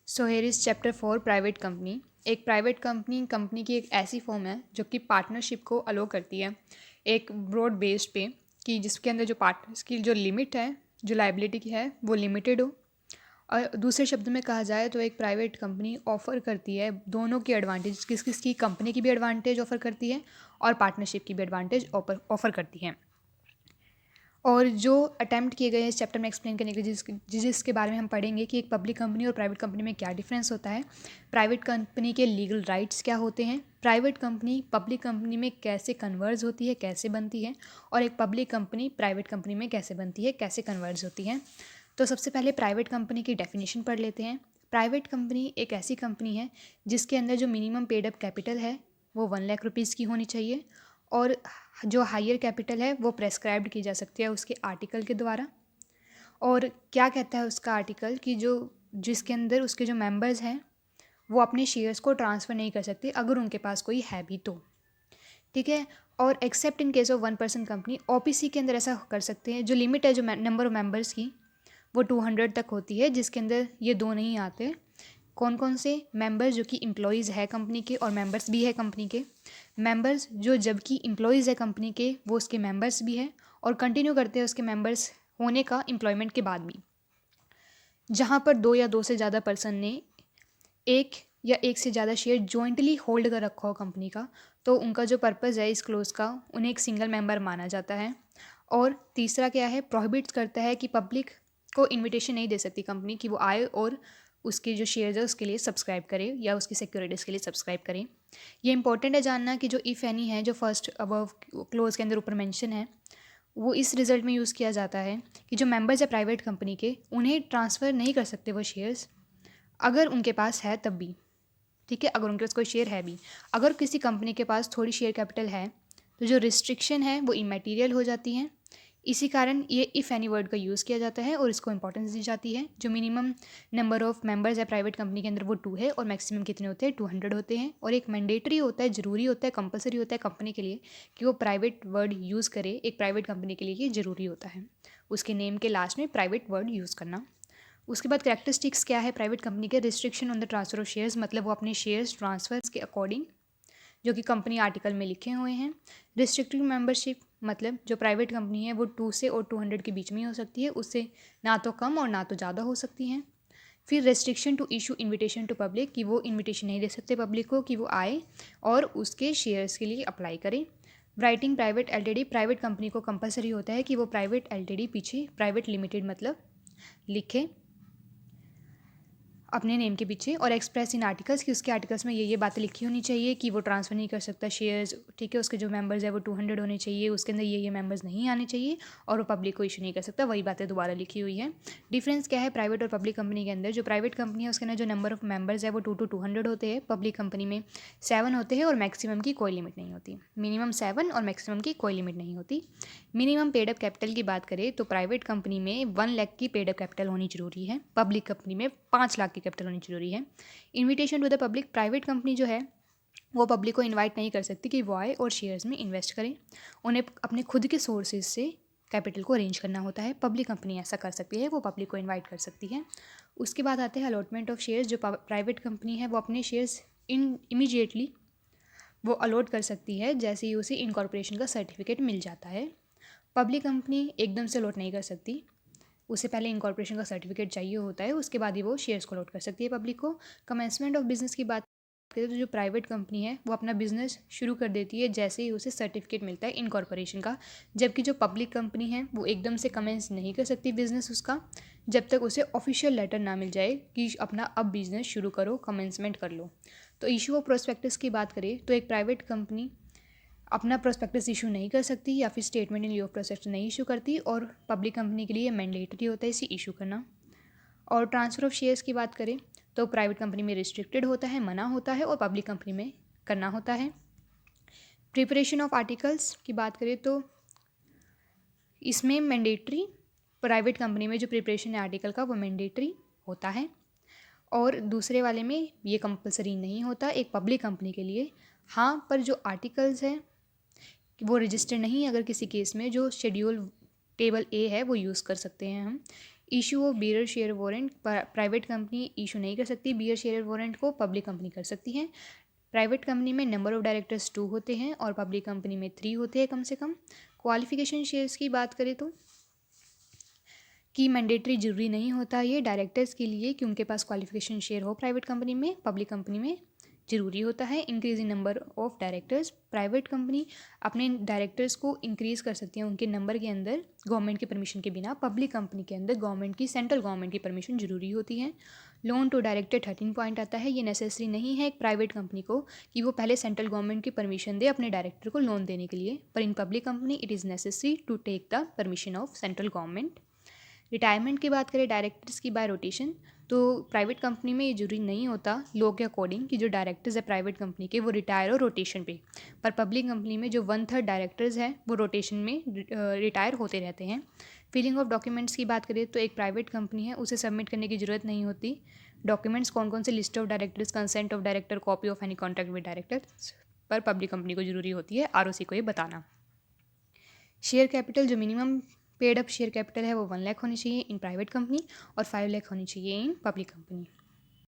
So here is chapter 4 private company. एक private company company की एक ऐसी फॉर्म है जो कि पार्टनरशिप को अलो करती है एक ब्रॉड बेस्ड पे, कि जिसके अंदर जो पार्टनर्स की जो लिमिट है, जो लाइबिलिटी की है, वो लिमिटेड हो। और दूसरे शब्द में कहा जाए तो एक प्राइवेट कंपनी ऑफ़र करती है दोनों की एडवांटेज, किस किस की, कंपनी की भी एडवांटेज ऑफ़र करती है और पार्टनरशिप की भी एडवांटेज ऑफ़र करती है। और जो अटैम्प्ट किए गए हैं इस चैप्टर में एक्सप्लेन करने के लिए, जिसके बारे में हम पढ़ेंगे कि एक पब्लिक कंपनी और प्राइवेट कंपनी में क्या डिफरेंस होता है, प्राइवेट कंपनी के लीगल राइट्स क्या होते हैं, प्राइवेट कंपनी पब्लिक कंपनी में कैसे कन्वर्ज होती है, कैसे बनती है, और एक पब्लिक कंपनी प्राइवेट कंपनी में कैसे बनती है, कैसे कन्वर्ज होती है। तो सबसे पहले प्राइवेट कंपनी की डेफिनेशन पढ़ लेते हैं। प्राइवेट कंपनी एक ऐसी कंपनी है जिसके अंदर जो मिनिमम पेड अप कैपिटल है वो 1 लाख रुपीज़ की होनी चाहिए, और जो हायर कैपिटल है वो प्रेस्क्राइब्ड की जा सकती है उसके आर्टिकल के द्वारा। और क्या कहता है उसका आर्टिकल कि जो जिसके अंदर उसके जो मेंबर्स हैं वो अपने शेयर्स को ट्रांसफ़र नहीं कर सकते अगर उनके पास कोई है भी तो, ठीक है। और accept in case of 1% company, OPC के अंदर ऐसा कर सकते हैं। जो लिमिट है जो नंबर ऑफ मेंबर्स की वो 200 तक होती है, जिसके अंदर ये दो नहीं आते। कौन कौन से मेंबर्स? जो कि एम्प्लॉयज़ है कंपनी के और मेंबर्स भी है कंपनी के। मेंबर्स जो जबकि एम्प्लॉयज़ है कंपनी के वो उसके मेंबर्स भी है और कंटिन्यू करते हैं उसके मेंबर्स होने का एम्प्लॉयमेंट के बाद भी। जहाँ पर दो या दो से ज़्यादा पर्सन ने एक या एक से ज़्यादा शेयर जॉइंटली होल्ड कर रखा हो कंपनी का, तो उनका जो पर्पज़ है इस क्लोज का, उन्हें एक सिंगल मेंबर माना जाता है। और तीसरा क्या है, प्रोहिबिट्स करता है कि पब्लिक को इनविटेशन नहीं दे सकती कंपनी कि वो आए और उसके जो शेयर्स है उसके लिए सब्सक्राइब करे या उसकी सिक्योरिटीज़ के लिए सब्सक्राइब करें। ये इंपॉर्टेंट है जानना कि जो इफ़ एनी है, जो फर्स्ट अबव क्लोज के अंदर ऊपर मेंशन है, वो इस रिजल्ट में यूज़ किया जाता है कि जो मेंबर्स है प्राइवेट कंपनी के, उन्हें ट्रांसफ़र नहीं कर सकते वो शेयर्स अगर उनके पास है तब भी, ठीक है। अगर उनके पास कोई शेयर है भी, अगर किसी कंपनी के पास थोड़ी शेयर कैपिटल है तो जो रिस्ट्रिक्शन है वो इमेटीरियल हो जाती है। इसी कारण ये इफ़ एनी वर्ड का यूज़ किया जाता है और इसको इंपॉर्टेंस दी जाती है। जो मिनिमम नंबर ऑफ़ मेंबर्स है प्राइवेट कंपनी के अंदर वो 2 है और मैक्सिमम कितने होते हैं, 200 होते हैं। और एक मैंडेटरी होता है, ज़रूरी होता है, कंपलसरी होता है कंपनी के लिए कि वो प्राइवेट वर्ड यूज़ करे। एक प्राइवेट कंपनी के लिए ये ज़रूरी होता है, उसके नेम के लास्ट में प्राइवेट वर्ड यूज़ करना। उसके बाद कैरेक्टरिस्टिक्स क्या है प्राइवेट कंपनी के, restriction on the transfer of shares, मतलब वो अपने शेयर्स ट्रांसफर्स के अकॉर्डिंग जो कि कंपनी आर्टिकल में लिखे हुए हैं। रिस्ट्रिक्टिव मेंबरशिप, मतलब जो प्राइवेट कंपनी है वो 2 से और 200 के बीच में ही हो सकती है, उससे ना तो कम और ना तो ज़्यादा हो सकती हैं। फिर restriction to issue invitation to public, कि वो इनविटेशन नहीं दे सकते पब्लिक को कि वो आए और उसके शेयर्स के लिए अप्लाई करें। Writing private LTD, private company को कंपलसरी होता है कि वो प्राइवेट एलटीडी पीछे प्राइवेट लिमिटेड मतलब लिखे अपने नेम के पीछे, और एक्सप्रेस इन आर्टिकल्स कि उसके आर्टिकल्स में ये बातें लिखी होनी चाहिए कि वो ट्रांसफ़र नहीं कर सकता शेयर्स, ठीक है। उसके जो मेंबर्स है वो 200 होने चाहिए, उसके अंदर ये मेंबर्स नहीं आने चाहिए और वो पब्लिक को इशू नहीं कर सकता, वही बातें दोबारा लिखी हुई है। डिफरेंस क्या है प्राइवेट और पब्लिक कंपनी के अंदर? जो प्राइवेट कंपनी है उसके अंदर जो नंबर ऑफ मेंबर्स है वो 2 to 200 होते हैं, पब्लिक कंपनी में 7 होते हैं और मैक्सिमम की कोई लिमिट नहीं होती। मिनिमम 7 और मैक्सिमम की कोई लिमिट नहीं होती। मिनिमम पेड अप कैपिटल की बात करें तो प्राइवेट कंपनी में 1 लाख की पेड अप कैपिटल होनी जरूरी है, पब्लिक कंपनी में 5 लाख की कैपिटल होनी जरूरी है। Invitation to the public, private company जो है वो पब्लिक को इनवाइट नहीं कर सकती कि वो आए और शेयर्स में इन्वेस्ट करें, उन्हें अपने खुद के सोर्सेज से कैपिटल को अरेंज करना होता है। पब्लिक कंपनी ऐसा कर सकती है, वो पब्लिक को इनवाइट कर सकती है। उसके बाद आते हैं अलॉटमेंट ऑफ शेयर्स। जो प्राइवेट कंपनी है वो अपने शेयर्स इमीडिएटली वो अलॉट कर सकती है जैसे ही उसे इनकॉर्पोरेशन का सर्टिफिकेट मिल जाता है। पब्लिक कंपनी एकदम से अलॉट नहीं कर सकती, उसे पहले इनकॉर्पोरेशन का सर्टिफिकेट चाहिए होता है, उसके बाद ही वो शेयर्स को अलॉट कर सकती है पब्लिक को। कमेंसमेंट ऑफ बिजनेस की बात करें तो जो प्राइवेट कंपनी है वो अपना बिजनेस शुरू कर देती है जैसे ही उसे सर्टिफिकेट मिलता है इनकॉर्पोरेशन का, जबकि जो पब्लिक कंपनी है वो एकदम से कमेंस नहीं कर सकती बिजनेस उसका जब तक उसे ऑफिशियल लेटर ना मिल जाए कि अपना अब बिजनेस शुरू करो, कमेंसमेंट कर लो। तो इशू ऑफ प्रोस्पेक्टस की बात करें तो एक प्राइवेट कंपनी अपना प्रोस्पेक्टस इशू नहीं कर सकती या फिर स्टेटमेंट इन लिeu ऑफ प्रोस्पेक्टस नहीं इशू करती, और पब्लिक कंपनी के लिए मैंडेटरी होता है इसे इशू करना। और ट्रांसफ़र ऑफ शेयर्स की बात करें तो प्राइवेट कंपनी में रिस्ट्रिक्टेड होता है, मना होता है, और पब्लिक कंपनी में करना होता है। प्रिपरेशन ऑफ आर्टिकल्स की बात करें तो इसमें मैंडेटरी, प्राइवेट कंपनी में जो प्रिपरेशन है आर्टिकल का वो मैंडेटरी होता है और दूसरे वाले में ये कंपलसरी नहीं होता एक पब्लिक कंपनी के लिए। हाँ, पर जो आर्टिकल्स हैं वो रजिस्टर नहीं, अगर किसी केस में जो शेड्यूल टेबल ए है वो यूज़ कर सकते हैं हम। Issue of bearer share warrant private company issue नहीं कर सकती बियर शेयर वारंट को, पब्लिक कंपनी कर सकती है। प्राइवेट कंपनी में नंबर ऑफ डायरेक्टर्स 2 होते हैं और पब्लिक कंपनी में 3 होते हैं कम से कम। क्वालिफिकेशन शेयर्स की बात करें तो कि मैंडेटरी जरूरी नहीं होता ये डायरेक्टर्स के लिए कि उनके पास क्वालिफिकेशन शेयर हो प्राइवेट कंपनी में, पब्लिक कंपनी में ज़रूरी होता है। Increase in number of directors, private company अपने डायरेक्टर्स को इंक्रीज़ कर सकती है उनके नंबर के अंदर गवर्नमेंट की परमिशन के बिना। पब्लिक कंपनी के अंदर गवर्नमेंट की, सेंट्रल गवर्नमेंट की परमिशन ज़रूरी होती है। लोन टू डायरेक्टर 13 पॉइंट आता है, ये नेसेसरी नहीं है एक प्राइवेट कंपनी को कि वो पहले सेंट्रल गवर्नमेंट की परमिशन दे अपने डायरेक्टर को लोन देने के लिए, पर in public company it is necessary to take the permission of central government. Retirement की बात करें डायरेक्टर्स की बाय रोटेशन, तो प्राइवेट कंपनी में ये जरूरी नहीं होता लॉ के अकॉर्डिंग कि जो डायरेक्टर्स है प्राइवेट कंपनी के वो रिटायर हो रोटेशन पे, पर पब्लिक कंपनी में जो 1/3 डायरेक्टर्स हैं वो रोटेशन में रिटायर होते रहते हैं। फिलिंग ऑफ डॉक्यूमेंट्स की बात करें तो एक प्राइवेट कंपनी है उसे सबमिट करने की ज़रूरत नहीं होती। डॉक्यूमेंट्स कौन कौन से, list of directors, consent of director, copy of any contract with directors, पर पब्लिक कंपनी को जरूरी होती है आरओसी को ये बताना। शेयर कैपिटल, जो minimum paid up share capital है वो 1 लाख होनी चाहिए इन प्राइवेट कंपनी और 5 लाख होनी चाहिए इन पब्लिक कंपनी।